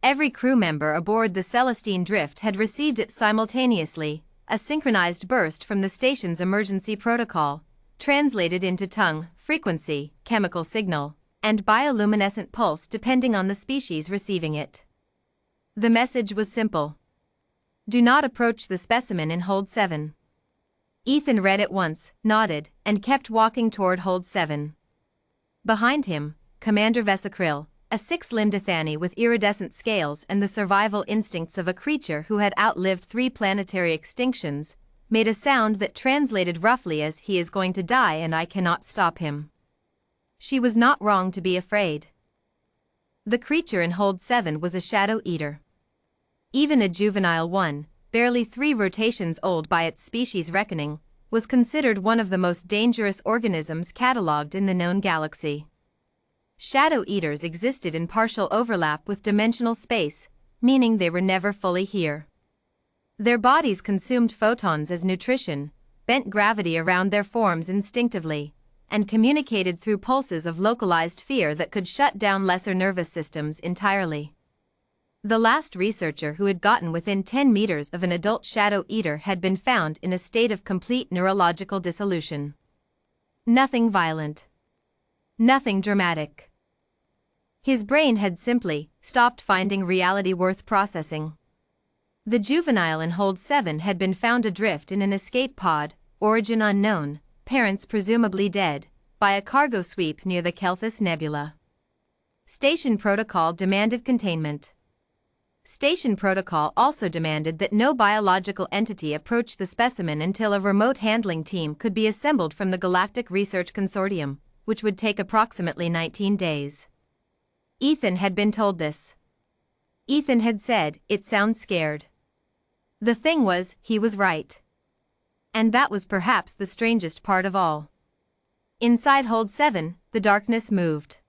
Every crew member aboard the Celestine Drift had received it simultaneously, a synchronized burst from the station's emergency protocol, translated into tongue, frequency, chemical signal, and bioluminescent pulse depending on the species receiving it. The message was simple. Do not approach the specimen in Hold 7. Ethan read it once, nodded, and kept walking toward Hold 7. Behind him, Commander Vesacril, a six-limbed Athani with iridescent scales and the survival instincts of a creature who had outlived 3 planetary extinctions, made a sound that translated roughly as "He is going to die and I cannot stop him." She was not wrong to be afraid. The creature in Hold 7 was a shadow eater. Even a juvenile one, barely 3 rotations old by its species reckoning, was considered one of the most dangerous organisms catalogued in the known galaxy. Shadow eaters existed in partial overlap with dimensional space, meaning they were never fully here. Their bodies consumed photons as nutrition, bent gravity around their forms instinctively, and communicated through pulses of localized fear that could shut down lesser nervous systems entirely. The last researcher who had gotten within 10 meters of an adult shadow eater had been found in a state of complete neurological dissolution. Nothing violent. Nothing dramatic. His brain had simply stopped finding reality worth processing. The juvenile in Hold 7 had been found adrift in an escape pod, origin unknown, parents presumably dead, by a cargo sweep near the Kelthus Nebula. Station protocol demanded containment. Station protocol also demanded that no biological entity approach the specimen until a remote handling team could be assembled from the Galactic Research Consortium, which would take approximately 19 days. Ethan had been told this. Ethan had said, "It sounds scared." The thing was, he was right. And that was perhaps the strangest part of all. Inside Hold 7, the darkness moved.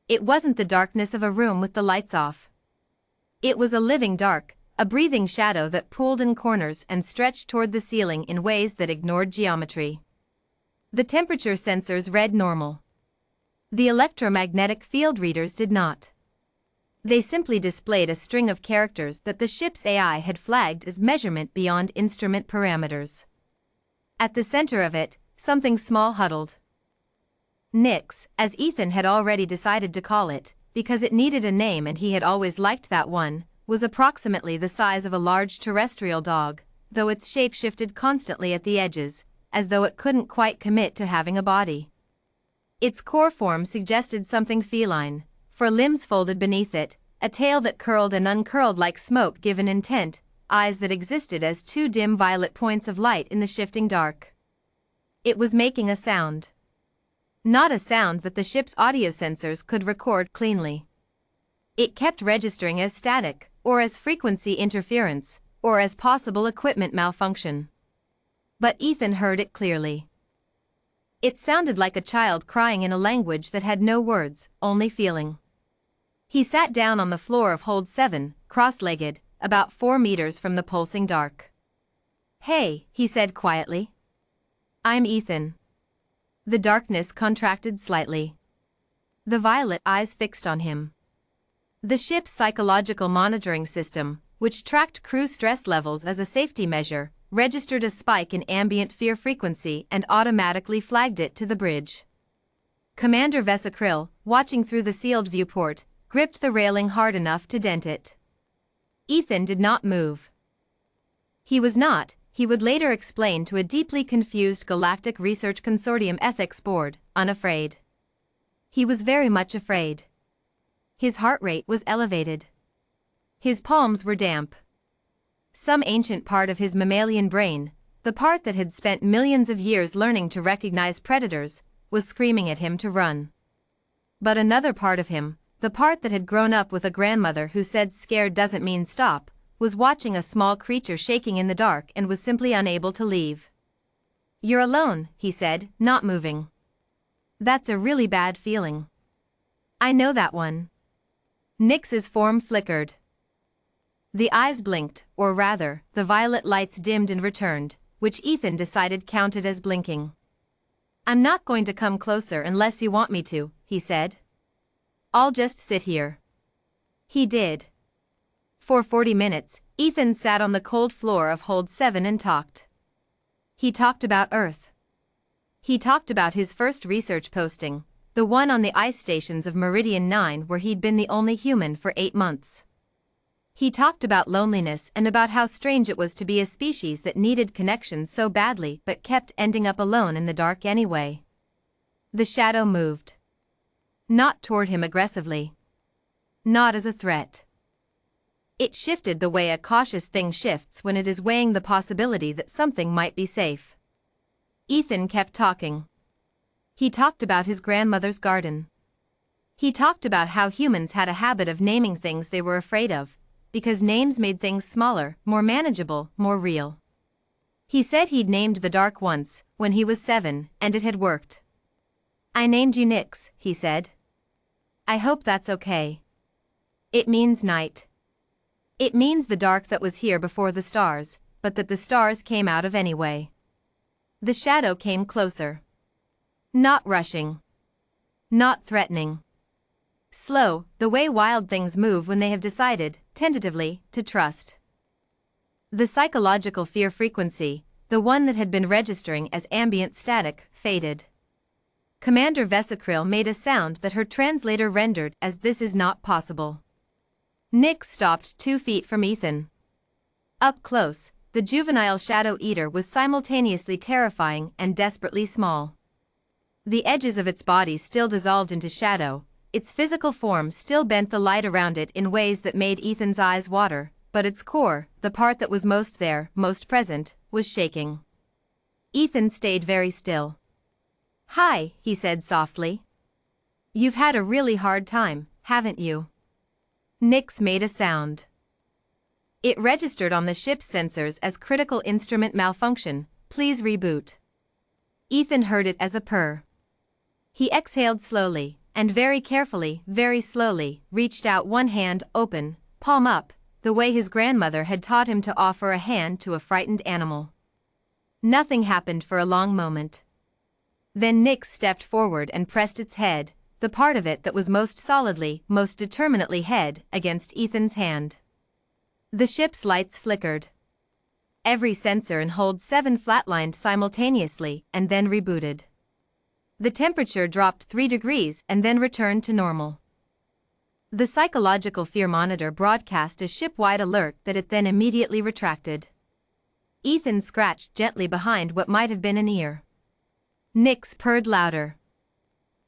It wasn't the darkness of a room with the lights off. It was a living dark, a breathing shadow that pooled in corners and stretched toward the ceiling in ways that ignored geometry. The temperature sensors read normal. The electromagnetic field readers did not. They simply displayed a string of characters that the ship's AI had flagged as measurement beyond instrument parameters. At the center of it, something small huddled. Nyx, as Ethan had already decided to call it, because it needed a name and he had always liked that one, was approximately the size of a large terrestrial dog, though its shape shifted constantly at the edges, as though it couldn't quite commit to having a body. Its core form suggested something feline, for limbs folded beneath it, a tail that curled and uncurled like smoke given intent, eyes that existed as 2 dim violet points of light in the shifting dark. It was making a sound. Not a sound that the ship's audio sensors could record cleanly. It kept registering as static, or as frequency interference, or as possible equipment malfunction. But Ethan heard it clearly. It sounded like a child crying in a language that had no words, only feeling. He sat down on the floor of Hold 7, cross-legged, about 4 meters from the pulsing dark. "Hey," he said quietly. "I'm Ethan." The darkness contracted slightly. The violet eyes fixed on him. The ship's psychological monitoring system, which tracked crew stress levels as a safety measure, registered a spike in ambient fear frequency and automatically flagged it to the bridge. Commander Vesacril, watching through the sealed viewport, gripped the railing hard enough to dent it. Ethan did not move. He was not, he would later explain to a deeply confused Galactic Research Consortium ethics board, unafraid. He was very much afraid. His heart rate was elevated. His palms were damp. Some ancient part of his mammalian brain, the part that had spent millions of years learning to recognize predators, was screaming at him to run. But another part of him, the part that had grown up with a grandmother who said scared doesn't mean stop, was watching a small creature shaking in the dark and was simply unable to leave. "You're alone," he said, not moving. "That's a really bad feeling." "I know that one." Nyx's form flickered. The eyes blinked, or rather, the violet lights dimmed and returned, which Ethan decided counted as blinking. "I'm not going to come closer unless you want me to," he said. "I'll just sit here." He did. For 40 minutes, Ethan sat on the cold floor of Hold 7 and talked. He talked about Earth. He talked about his first research posting, the one on the ice stations of Meridian 9 where he'd been the only human for 8 months. He talked about loneliness and about how strange it was to be a species that needed connection so badly but kept ending up alone in the dark anyway. The shadow moved. Not toward him aggressively. Not as a threat. It shifted the way a cautious thing shifts when it is weighing the possibility that something might be safe. Ethan kept talking. He talked about his grandmother's garden. He talked about how humans had a habit of naming things they were afraid of, because names made things smaller, more manageable, more real. He said he'd named the dark once, when he was 7, and it had worked. "I named you Nyx," he said. "I hope that's okay. It means night. It means the dark that was here before the stars, but that the stars came out of anyway." The shadow came closer. Not rushing. Not threatening. Slow, the way wild things move when they have decided, tentatively, to trust. The psychological fear frequency, the one that had been registering as ambient static, faded. Commander Vesakril made a sound that her translator rendered as "this is not possible." Nyx stopped 2 feet from Ethan. Up close, the juvenile shadow eater was simultaneously terrifying and desperately small. The edges of its body still dissolved into shadow, its physical form still bent the light around it in ways that made Ethan's eyes water, but its core, the part that was most there, most present, was shaking. Ethan stayed very still. "Hi," he said softly. "You've had a really hard time, haven't you?" Nyx made a sound. It registered on the ship's sensors as critical instrument malfunction, please reboot. Ethan heard it as a purr. He exhaled slowly, and very carefully, very slowly, reached out one hand open, palm up, the way his grandmother had taught him to offer a hand to a frightened animal. Nothing happened for a long moment. Then Nyx stepped forward and pressed its head, the part of it that was most solidly, most determinately head, against Ethan's hand. The ship's lights flickered. Every sensor in Hold 7 flatlined simultaneously and then rebooted. The temperature dropped 3 degrees and then returned to normal. The psychological fear monitor broadcast a ship-wide alert that it then immediately retracted. Ethan scratched gently behind what might have been an ear. Nyx purred louder.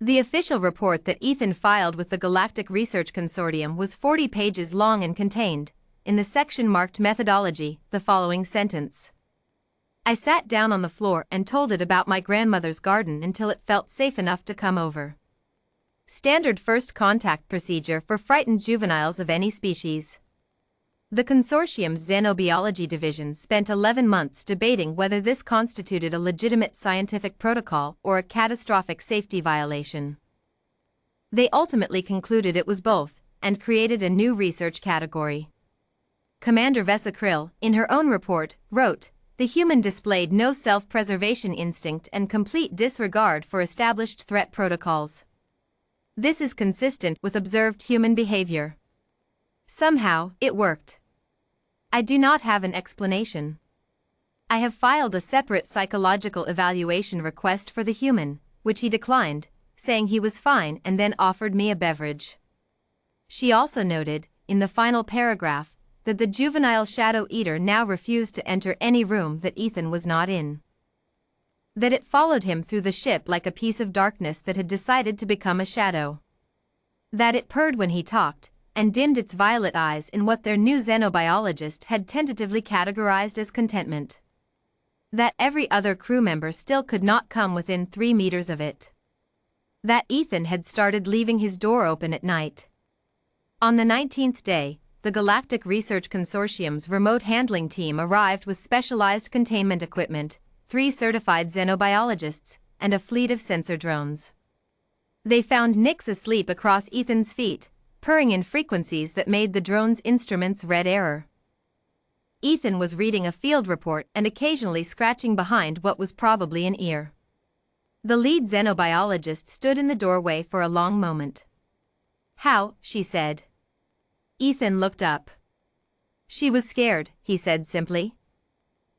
The official report that Ethan filed with the Galactic Research Consortium was 40 pages long and contained, in the section marked Methodology, the following sentence. "I sat down on the floor and told it about my grandmother's garden until it felt safe enough to come over. Standard first contact procedure for frightened juveniles of any species." The consortium's xenobiology division spent 11 months debating whether this constituted a legitimate scientific protocol or a catastrophic safety violation. They ultimately concluded it was both, and created a new research category. Commander Vesakril, in her own report, wrote, "The human displayed no self-preservation instinct and complete disregard for established threat protocols. This is consistent with observed human behavior. Somehow, it worked. I do not have an explanation. I have filed a separate psychological evaluation request for the human, which he declined, saying he was fine and then offered me a beverage." She also noted, in the final paragraph, that the juvenile shadow eater now refused to enter any room that Ethan was not in. That it followed him through the ship like a piece of darkness that had decided to become a shadow. That it purred when he talked, and dimmed its violet eyes in what their new xenobiologist had tentatively categorized as contentment. That every other crew member still could not come within 3 meters of it. That Ethan had started leaving his door open at night. On the 19th day, the Galactic Research Consortium's remote handling team arrived with specialized containment equipment, 3 certified xenobiologists, and a fleet of sensor drones. They found Nyx asleep across Ethan's feet, purring in frequencies that made the drone's instruments red error. Ethan was reading a field report and occasionally scratching behind what was probably an ear. The lead xenobiologist stood in the doorway for a long moment. "How?" she said. Ethan looked up. She was scared, he said simply.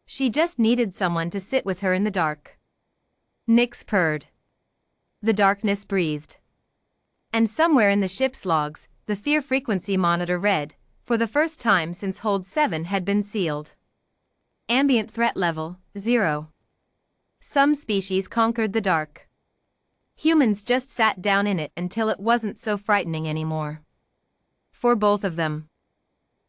She just needed someone to sit with her in the dark. Nix purred. The darkness breathed. And somewhere in the ship's logs, the fear frequency monitor read, for the first time since Hold 7 had been sealed. Ambient threat level, 0. Some species conquered the dark. Humans just sat down in it until it wasn't so frightening anymore. For both of them.